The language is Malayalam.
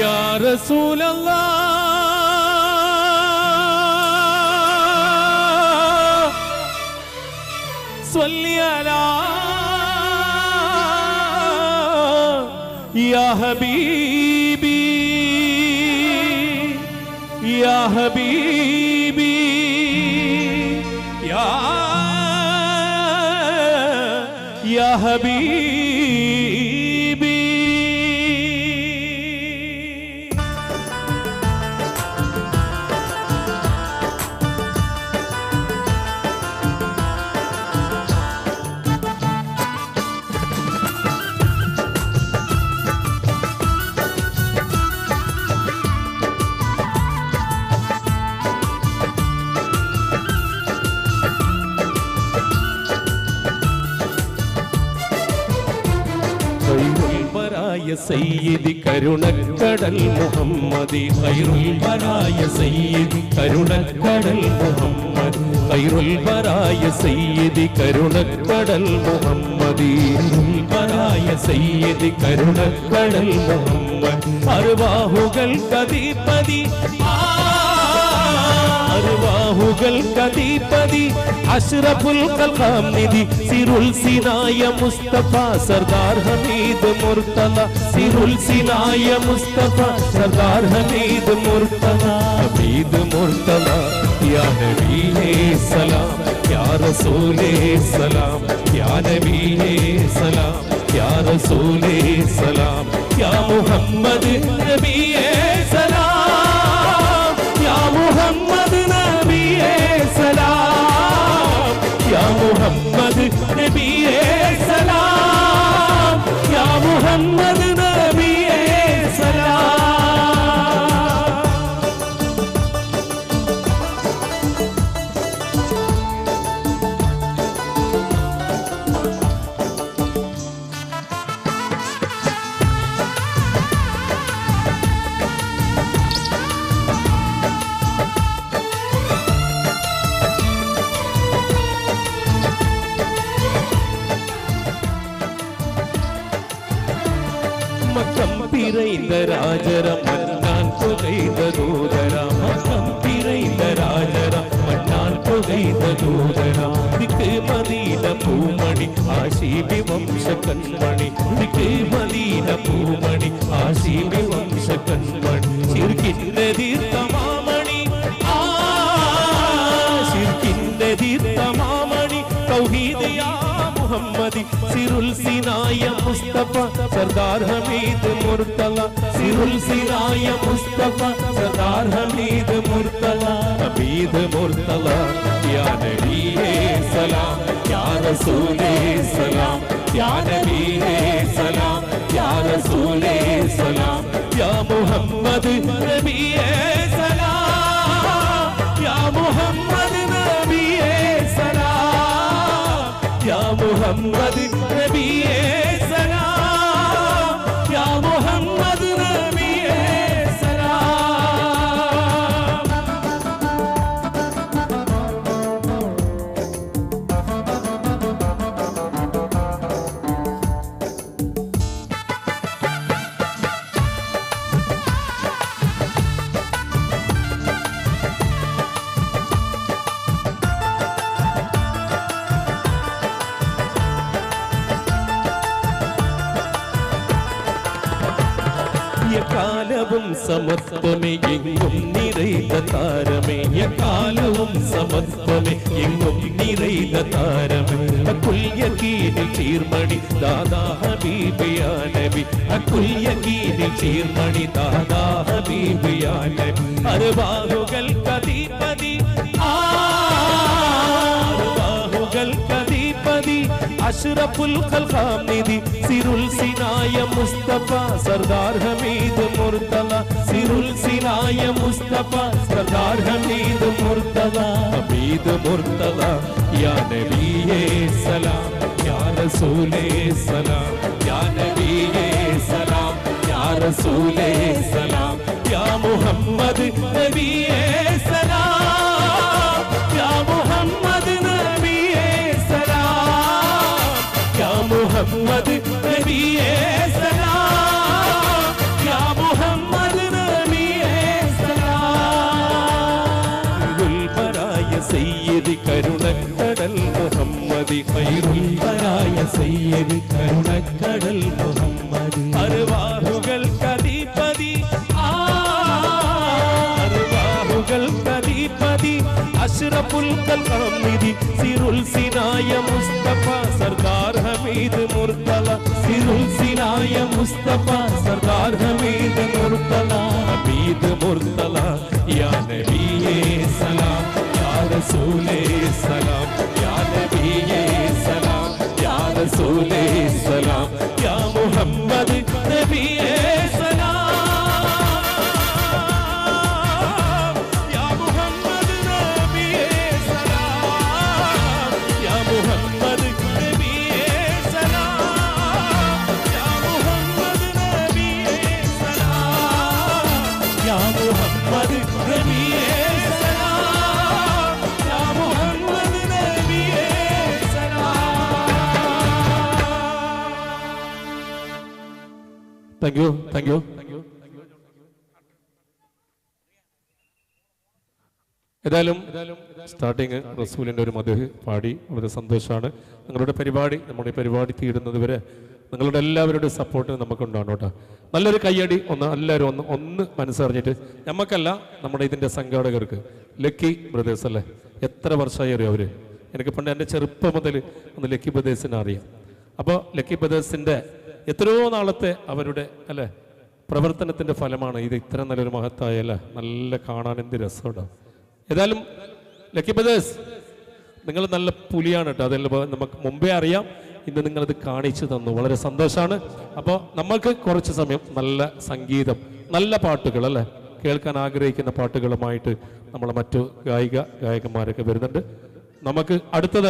या रसूल अल्लाह सल्ली अला या हबीबी या हबीबी या हबीबी। सय्यदी करुणक्कडल मुहम्मदी खैरुल बराय सय्यदी करुणक्कडल मुहम्मद खैरुल बराय सय्यदी करुणक्कडल मुहम्मदी बराय सय्यदी करुणक्कडल मुहम्मद अरवाहुगल कदीपदी अरवाहुगल कदीपदी अशरफुल कलकाम निधि सिरुल सिनाय मुस्तफा सरदार हमीद मुर्तला सिरुल सिनाय मुस्तफा सरदार हमीद मुर्तला हमीद मुर्तला या नबी है सलाम या रसूल सलाम या नबी है सलाम या रसूल सलाम या मुहम्मद नबी सलाम या मुहम्मद नबी सलाम या मुहम्मद नबी सलाम या मुहम्मद नबी सलाम। രാജര മന്നാൻ പുകൈത ദൂതര മക്കം പിറൈത രാജര മന്നാൻ പുകൈത ദൂതര ദിക്ക് മദീന പൂമണി ആശീബി വംശ കൺമണി ദിക്ക് മദീന പൂമണി ആശീബി വംശ കൺമണി ശിർക്കിന്റെ തീർത്ഥമാമണി ശിർക്കിന്റെ തീർത്ഥമാമണി തൗഹീദ് യാ मुहम्मदी सिरुल सिनाय मुस्तफा सरदार हमीद मुर्तला सिरुल सिनाय मुस्तफा सरदार हमीद मुर्तला हमीद मुर्तला या नबी सलाम या रसूल सलाम या नबी सलाम या रसूल सलाम या मुहम्मद नबी सलाम या मुहम्मद नबी सलाम या मुहम्मद नबी सलाम या मुहम्मद नबी सलाम। കാലവും സമത്വമേ എങ്ങും നിറൈത താരമേ കാലവും സമത്വമേ എങ്ങും നിറൈത താരമേ അക്കുൽ യഖീനിൽ ചീർമണി ദാദാ ഹബീബ് യാ നബി അക്കുൽ യഖീനിൽ ചീർമണി ദാദാ ഹബീബ് യാ നബി അർവാഹുകൾ കദീപതി അർവാഹുകൾ കദീപതി अशरफुल खल्काम निधि सिरुल सिनाय मुस्तफा सरदार हमीद मुर्तला सिरुल सिनाय मुस्तफा सरदार हमीद मुर्तला हमीद मुर्तला या नबी सलाम या रसूल सलाम या नबी सलाम या रसूल सलाम या मुहम्मद नबी सलाम या मुहम्मद नबी सलाम या मुहम्मद नबी सलाम या मुहम्मद കരുണക്കടൽ മുഹമ്മദി ഖൈറുൽ സയ്യിദ് കരുണക്കടൽ മുഹമ്മദി അർവാഹുകൾ കദീപതി അർവാഹുകൾ കദീപതി അഷ്റഫുൽ ഖൽഖ് സിറുൽ സിനായ മുസ്തഫ സർദാർ ഹമീദ് മുർത്തല സിറുൽ സിനായ മുസ്തഫ സർദാർ ഹമീദ് മുർത്തല ഹമീദ് മുർത്തല യാ നബിയേ സലാം യാ റസൂലേ സലാം യാ നബിയേ സലാം യാ റസൂലേ സലാം യാ മുഹമ്മദ് നബിയേ സലാം Thank you. Thank you. ഏതായാലും സ്റ്റാർട്ടിങ് റസൂലിൻ്റെ ഒരു മദ്ഹ് പാടി വളരെ സന്തോഷമാണ്. നിങ്ങളുടെ പരിപാടി നമ്മുടെ പരിപാടി തീരുന്നത് വരെ നിങ്ങളുടെ എല്ലാവരുടെ സപ്പോർട്ട് നമുക്കുണ്ടാണ് കേട്ടോ. നല്ലൊരു കയ്യടി എല്ലാവരും ഒന്ന് മനസ്സറിഞ്ഞിട്ട് നമുക്കല്ല നമ്മുടെ ഇതിൻ്റെ സംഘാടകർക്ക് ലക്കി ബ്രദേഴ്സ് അല്ലേ, എത്ര വർഷമായി അറിയാം അവർ. എനിക്ക് പണ്ട് എൻ്റെ ചെറുപ്പം മുതൽ ഒന്ന് ലക്കി ബ്രദേഴ്സിനെ അറിയാം. അപ്പോൾ ലക്കി ബ്രദേഴ്സിൻ്റെ എത്രയോ നാളത്തെ അവരുടെ അല്ലേ പ്രവർത്തനത്തിൻ്റെ ഫലമാണ് ഇത് ഇത്ര നല്ലൊരു മഹത്തായ അല്ലേ, നല്ല കാണാൻ എന്ത് രസമുണ്ടാവും. ഏതായാലും ലക്കി ബ്രദേഴ്സ് നിങ്ങൾ നല്ല പുലിയാണ് കേട്ടോ, അതെല്ലാം നമുക്ക് മുമ്പേ അറിയാം. ഇന്ന് നിങ്ങളത് കാണിച്ചു തന്നു, വളരെ സന്തോഷമാണ്. അപ്പോൾ നമ്മൾക്ക് കുറച്ച് സമയം നല്ല സംഗീതം, നല്ല പാട്ടുകൾ അല്ലേ, കേൾക്കാൻ ആഗ്രഹിക്കുന്ന പാട്ടുകളുമായിട്ട് നമ്മളെ മറ്റു ഗായകന്മാരൊക്കെ വരുന്നുണ്ട്. നമുക്ക് അടുത്തത്